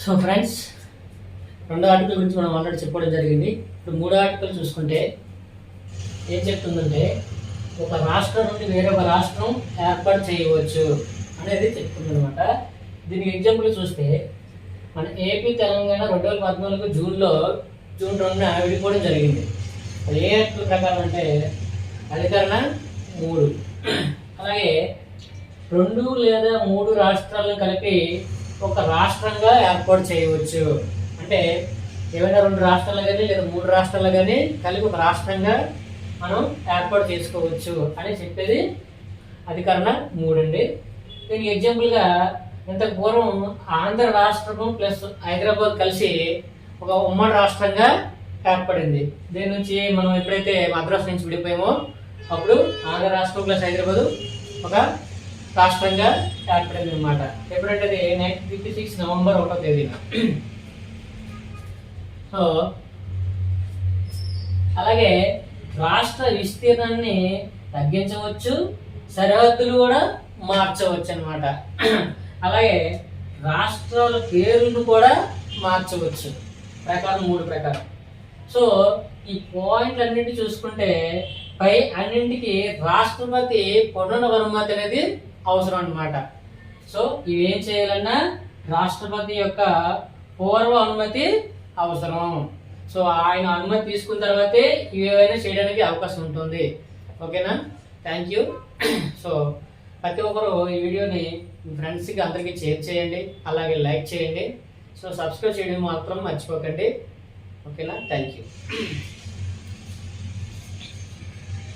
So friends, రెండో article గురించి మనం ఆల్రెడీ చెప్పడం జరిగింది. ఇప్పుడు మూడో ఆర్టికల్ చూసుకుంటే ఏం చెప్తుందంటే, ఒక రాష్ట్రం నుండి వేరొక రాష్ట్రం ఏర్పాటు చేయవచ్చు అనేది చెప్తుంది అనమాట. దీనికి ఎగ్జాంపుల్ చూస్తే మన ఏపీ తెలంగాణ 2014 జూన్ 2న విడిపోవడం జరిగింది. అది ఏ ఆర్టికల్ ప్రకారం అంటే అధికరణ 3. అలాగే 2 లేదా 3 రాష్ట్రాలను కలిపి ఒక రాష్ట్రంగా ఏర్పాటు చేయవచ్చు. అంటే ఏమైనా 2 రాష్ట్రాలు కానీ లేదా 3 రాష్ట్రాలు కానీ కలిపి ఒక రాష్ట్రంగా మనం ఏర్పాటు చేసుకోవచ్చు అని చెప్పేది అధికరణ 3 అండి. దీనికి ఎగ్జాంపుల్గా ఇంతకు పూర్వం ఆంధ్ర రాష్ట్రము ప్లస్ హైదరాబాద్ కలిసి ఒక ఉమ్మడి రాష్ట్రంగా ఏర్పడింది. దీని నుంచి మనం ఎప్పుడైతే మద్రాసు నుంచి విడిపోయామో అప్పుడు ఆంధ్ర రాష్ట్రం ప్లస్ హైదరాబాద్ ఒక రాష్ట్రంగా ఏర్పడింది అనమాట. ఎప్పుడంటే 1956 నవంబర్ 1వ తేదీన. సో అలాగే రాష్ట్ర విస్తీర్ణాన్ని తగ్గించవచ్చు, సరిహద్దులు కూడా మార్చవచ్చు అనమాట. అలాగే రాష్ట్రాల పేర్లను కూడా మార్చవచ్చు ప్రకారం 3 ప్రకారం. సో ఈ పాయింట్లు అన్నింటి చూసుకుంటే పై అన్నింటికి రాష్ట్రపతి పునరనుమతి అనేది అవసరం అన్నమాట. సో ఇవేం చేయాలన్నా రాష్ట్రపతి యొక్క పూర్వ అనుమతి అవసరం. సో ఆయన అనుమతి తీసుకున్న తర్వాతే ఇవేమైనా చేయడానికి అవకాశం ఉంటుంది. ఓకేనా? Thank you. సో ప్రతి ఒక్కరు ఈ వీడియోని మీ ఫ్రెండ్స్కి అందరికీ షేర్ చేయండి, అలాగే లైక్ చేయండి. సో సబ్స్క్రైబ్ చేయడం మాత్రం మర్చిపోకండి. ఓకేనా? Thank you.